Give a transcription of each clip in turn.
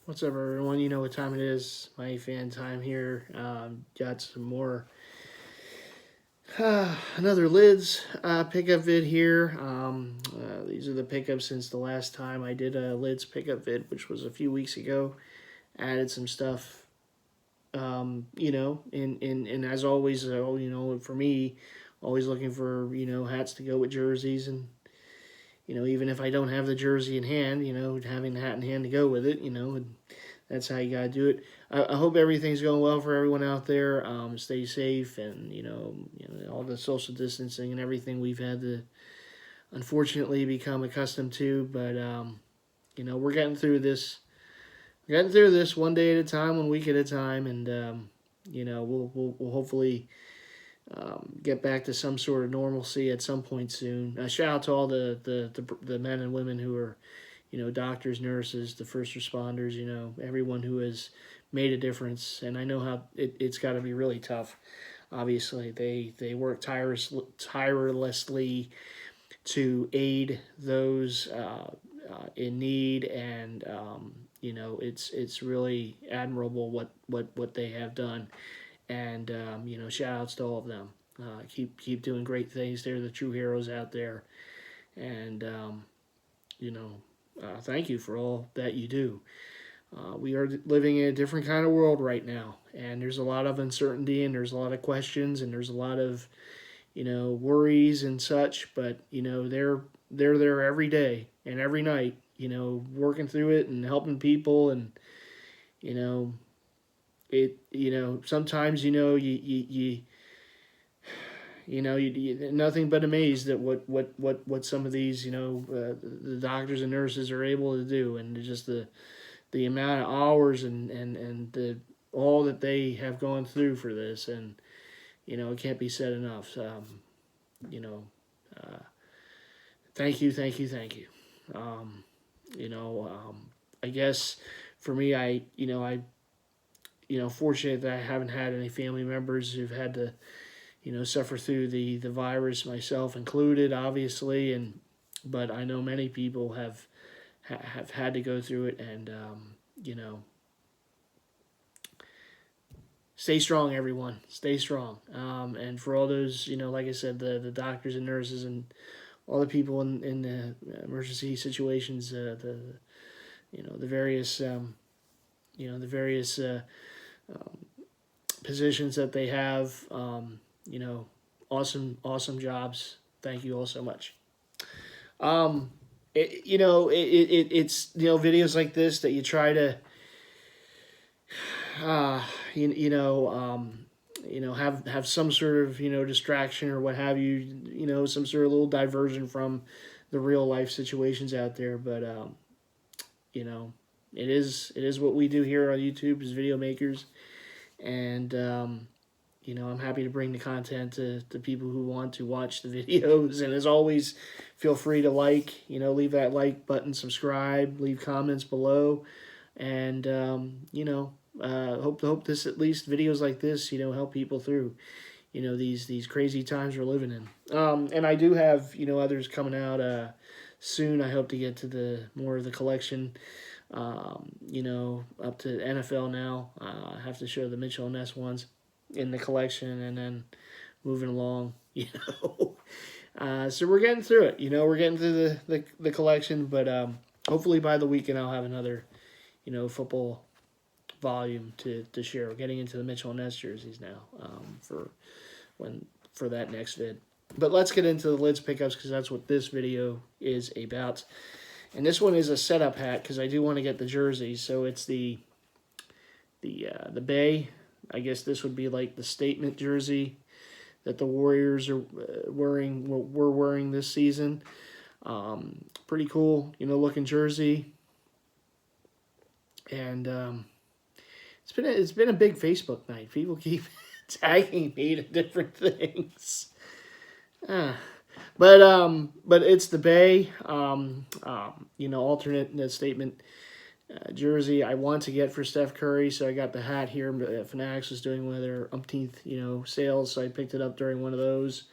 What's up, everyone? You know what time it is. My fan time here. Got some more. Another lids pickup vid here. These are the pickups since the last time I did a lids pickup vid, which was a few weeks ago. Added some stuff. And as always, for me, always looking for hats to go with jerseys, and even if I don't have the jersey in hand, having the hat in hand to go with it, and that's how you gotta do it. I hope everything's going well for everyone out there. Stay safe, and all the social distancing and everything we've had to unfortunately become accustomed to. But we're getting through this. We're getting through this one day at a time, one week at a time, and we'll hopefully get back to some sort of normalcy at some point soon. Shout out to all the men and women who are doctors, nurses, the first responders, everyone who has made a difference. And I know how it's got to be really tough. Obviously, they work tirelessly to aid those in need, and it's really admirable what they have done. And shout outs to all of them. Keep doing great things. They're the true heroes out there, and thank you for all that you do. We are living in a different kind of world right now, and there's a lot of uncertainty, and there's a lot of questions, and there's a lot of worries and such. But they're there every day and every night, working through it and helping people, and you know sometimes you nothing but amazed at what some of these the doctors and nurses are able to do, and just the amount of hours and the all that they have gone through for this. And it can't be said enough. You know uh, Thank you, thank you, thank you. um, I guess for me, I fortunate that I haven't had any family members who've had to suffer through the virus, myself included, obviously. And but I know many people have had to go through it, and you know, stay strong, everyone. Stay strong. And for all those, like I said, the doctors and nurses and all the people in the emergency situations, the various the various positions that they have. Awesome jobs. Thank you all so much. Um, it's videos like this that you try to uh, you, you know have some sort of distraction or what have you, some sort of little diversion from the real life situations out there. But you know it is what we do here on YouTube as video makers. And I'm happy to bring the content to people who want to watch the videos. And as always, feel free to leave that like button, subscribe, leave comments below. And, hope this, at least videos like this, help people through, these crazy times we're living in. And I do have, others coming out soon. I hope to get to the more of the collection, up to NFL now. I have to show the Mitchell and Ness ones in the collection, and then moving along, so we're getting through it. We're getting through the collection, but hopefully by the weekend I'll have another, football volume to share. We're getting into the Mitchell and Ness jerseys now, for that next vid. But let's get into the lids pickups, because that's what this video is about. And this one is a setup hat, because I do want to get the jerseys. So it's the Bay. I guess this would be like the statement jersey that the Warriors are were wearing this season. Pretty cool, looking jersey. And it's been a big Facebook night. People keep tagging me to different things. But it's the Bay. Alternate statement jersey I want to get for Steph Curry, so I got the hat here. Fanatics was doing one of their umpteenth, sales, so I picked it up during one of those.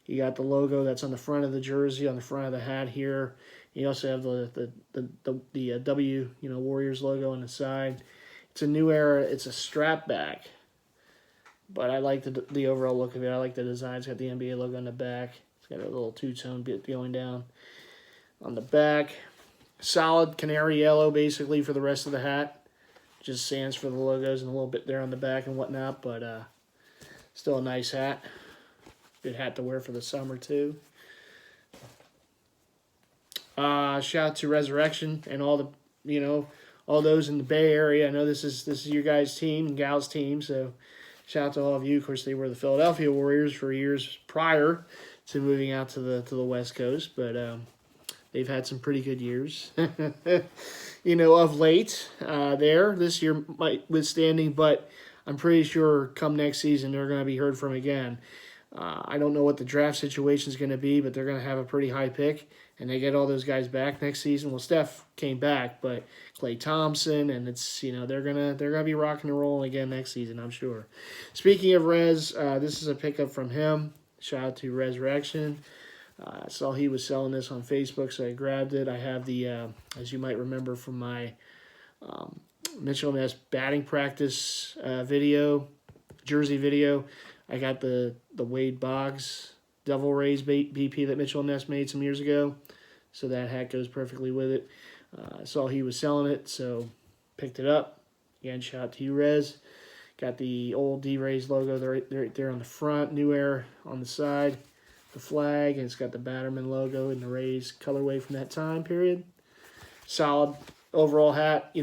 You got the logo that's on the front of the jersey, on the front of the hat here. You also have the W, Warriors logo on the side. It's a new era. It's a strap back, but I like the overall look of it. I like the design. It's got the NBA logo on the back. It's got a little two-tone bit going down on the back. Solid canary yellow, basically, for the rest of the hat. Just sans for the logos and a little bit there on the back and whatnot, but still a nice hat. Good hat to wear for the summer, too. Shout out to Resurrection and all the, all those in the Bay Area. I know this is your guys' team and gals' team, so shout out to all of you. Of course, they were the Philadelphia Warriors for years prior to moving out to the West Coast, but they've had some pretty good years, of late there. This year might withstanding, but I'm pretty sure come next season they're going to be heard from again. I don't know what the draft situation is going to be, but they're going to have a pretty high pick, and they get all those guys back next season. Well, Steph came back, but Klay Thompson, and it's they're gonna be rocking and rolling again next season, I'm sure. Speaking of Rez, this is a pickup from him. Shout out to Resurrection. I saw he was selling this on Facebook, so I grabbed it. I have the, as you might remember from my Mitchell Ness batting practice jersey video, I got the Wade Boggs Devil Rays BP that Mitchell Ness made some years ago, so that hat goes perfectly with it. I saw he was selling it, so picked it up. Again, shout out to you, Rez. Got the old D-Rays logo right there on the front, New Era on the side, the flag, and it's got the Batterman logo and the Rays colorway from that time period. Solid overall hat,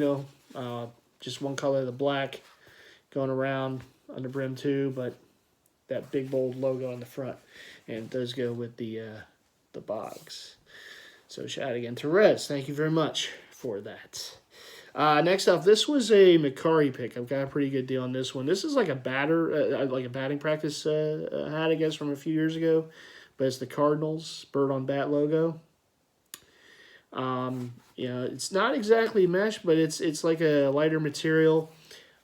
just one color, the black, going around on the brim too, but that big bold logo on the front, and it does go with the Boggs. So shout out again to Rez. Thank you very much for that. Next up, this was a Macari pick. I've got a pretty good deal on this one. This is like a batting practice hat, I guess, from a few years ago, but it's the Cardinals bird on bat logo. It's not exactly mesh, but it's like a lighter material.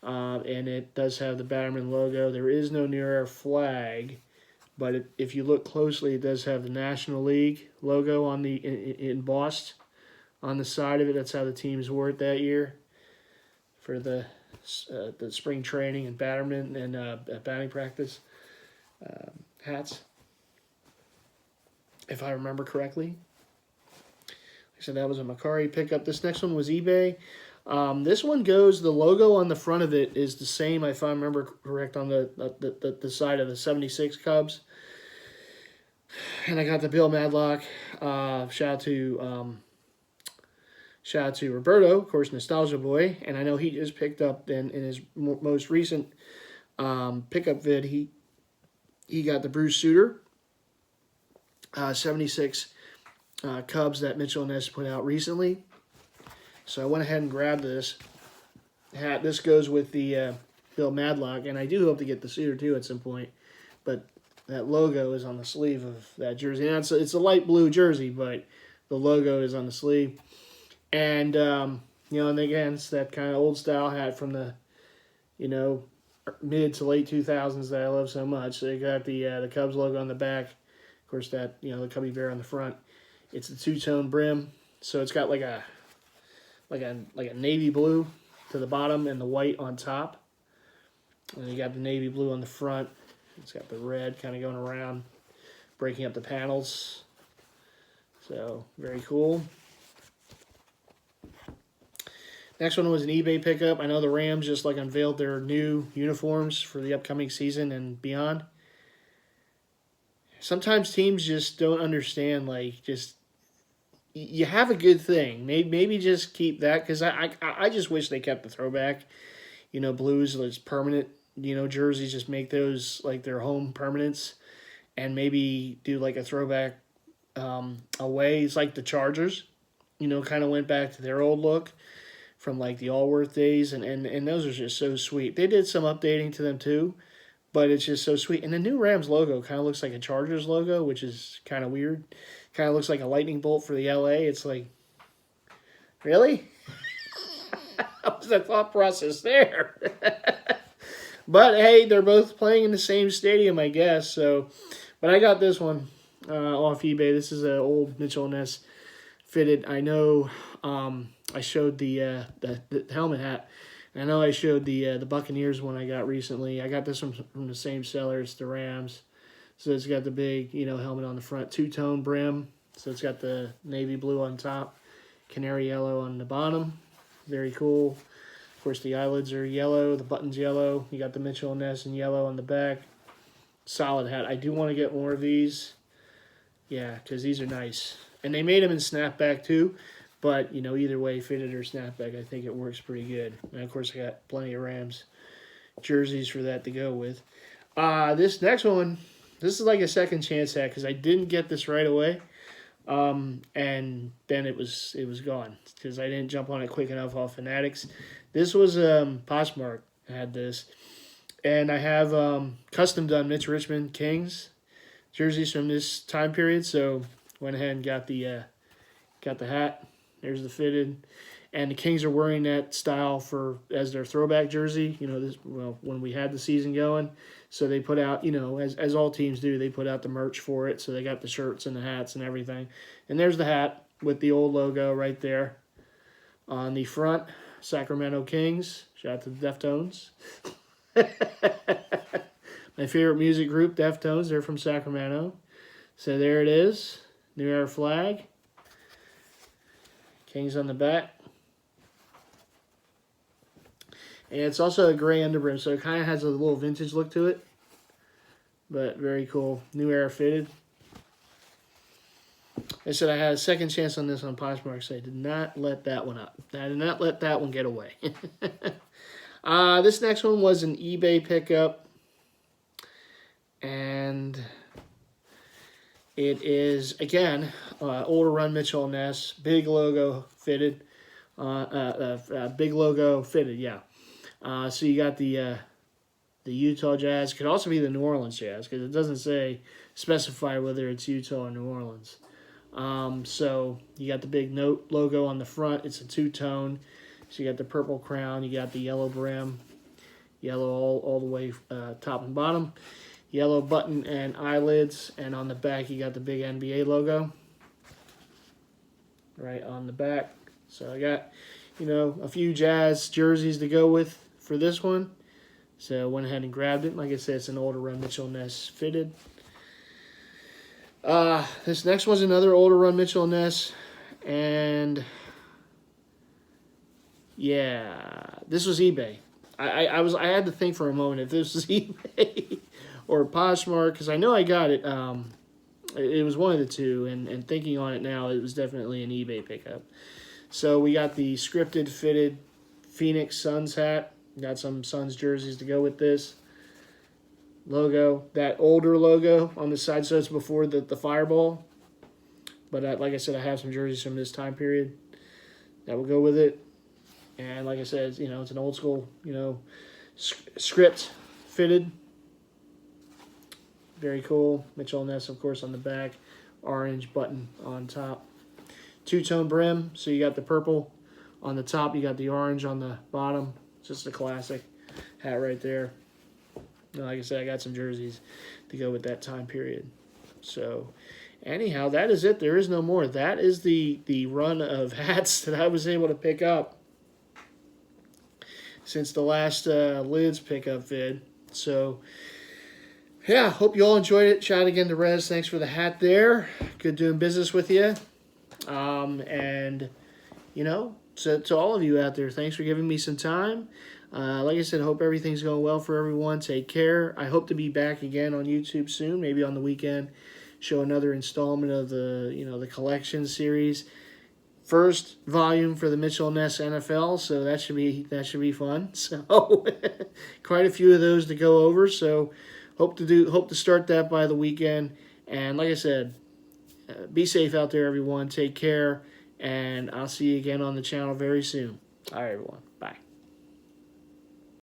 And it does have the Batterman logo. There is no New Era flag, but if you look closely, it does have the National League logo on embossed on the side of it. That's how the teams wore it that year for the spring training and Batterman and batting practice hats, if I remember correctly. Like I said, that was a Macari pickup. This next one was eBay. This one goes, the logo on the front of it is the same, if I remember correct, on the side of the 76 Cubs. And I got the Bill Madlock. Shout out to Roberto, of course, Nostalgia Boy. And I know he just picked up in his most recent pickup vid, he got the Bruce Sutter 76 Cubs that Mitchell Ness put out recently. So I went ahead and grabbed this hat. This goes with the Bill Madlock, and I do hope to get the Sutter too at some point. But that logo is on the sleeve of that jersey. And it's a light blue jersey, but the logo is on the sleeve. And and again, it's that kind of old style hat from the mid to late 2000s that I love so much. So you got the Cubs logo on the back. Of course, that the Cubby Bear on the front. It's the two-tone brim, so it's got like a navy blue to the bottom and the white on top. And you got the navy blue on the front. It's got the red kind of going around, breaking up the panels. So, very cool. Next one was an eBay pickup. I know the Rams just unveiled their new uniforms for the upcoming season and beyond. Sometimes teams just don't understand, you have a good thing. Maybe just keep that, because I just wish they kept the throwback, blues as permanent, jerseys. Just make those their home permanents, and maybe do a throwback away. It's like the Chargers, kind of went back to their old look from the Allworth days, and those are just so sweet. They did some updating to them too, but it's just so sweet. And the new Rams logo kind of looks like a Chargers logo, which is kind of weird. Kind of looks like a lightning bolt for the LA. It's really? What was the thought process there? But hey, they're both playing in the same stadium, I guess. So, but I got this one off eBay. This is an old Mitchell Ness fitted. I know I showed the helmet hat. I know I showed the Buccaneers one I got recently. I got this from the same seller. It's the Rams. So it's got the big, helmet on the front, two-tone brim. So it's got the navy blue on top, canary yellow on the bottom. Very cool. Of course, the eyelids are yellow, the button's yellow. You got the Mitchell & Ness in yellow on the back. Solid hat. I do want to get more of these. Yeah, because these are nice. And they made them in snapback too. But, either way, fitted or snapback, I think it works pretty good. And, of course, I got plenty of Rams jerseys for that to go with. This next one, this is like a second chance hat because I didn't get this right away. And then it was gone because I didn't jump on it quick enough off Fanatics. This was Poshmark had this. And I have custom done Mitch Richmond Kings jerseys from this time period. So went ahead and got the hat. There's the fitted, and the Kings are wearing that style as their throwback jersey. When we had the season going, so they put out, as all teams do, they put out the merch for it. So they got the shirts and the hats and everything. And there's the hat with the old logo right there on the front. Sacramento Kings. Shout out to the Deftones. My favorite music group, Deftones. They're from Sacramento. So there it is. New Era flag. Kings on the back. And it's also a gray underbrim, so it kind of has a little vintage look to it. But very cool. New Era fitted. I said I had a second chance on this on Poshmark, so I did not let that one up. I did not let that one get away. This next one was an eBay pickup. And it is, again, older run Mitchell & Ness. Big logo fitted. Big logo fitted, yeah. So you got the Utah Jazz. Could also be the New Orleans Jazz because it doesn't specify whether it's Utah or New Orleans. So you got the big note logo on the front. It's a two-tone. So you got the purple crown. You got the yellow brim. Yellow all the way top and bottom. Yellow button and eyelids. And on the back you got the big NBA logo. Right on the back. So I got, a few Jazz jerseys to go with for this one. So I went ahead and grabbed it. Like I said, it's an older run Mitchell & Ness fitted. This next one's another older run Mitchell & Ness. And yeah, this was eBay. I had to think for a moment if this was eBay or Poshmark because I know I got it. It was one of the two, and thinking on it now, it was definitely an eBay pickup. So we got the scripted fitted Phoenix Suns hat. Got some Suns jerseys to go with this. Logo, that older logo on the side, so it's before the fireball. But like I said, I have some jerseys from this time period that will go with it. And like I said, it's an old school, script fitted. Very cool. Mitchell & Ness, of course, on the back. Orange button on top. Two-tone brim, so you got the purple on the top. You got the orange on the bottom. Just a classic hat right there. And like I said, I got some jerseys to go with that time period. So, anyhow, that is it. There is no more. That is the run of hats that I was able to pick up since the last Lids pickup vid. So, yeah, hope you all enjoyed it. Shout out again to Rez. Thanks for the hat there. Good doing business with you. And, so to all of you out there, thanks for giving me some time. Like I said, hope everything's going well for everyone. Take care. I hope to be back again on YouTube soon, maybe on the weekend. Show another installment of the collection series. First volume for the Mitchell & Ness NFL, so that should be fun. So quite a few of those to go over. So hope to start that by the weekend. And like I said, be safe out there, everyone. Take care, and I'll see you again on the channel very soon. All right, everyone.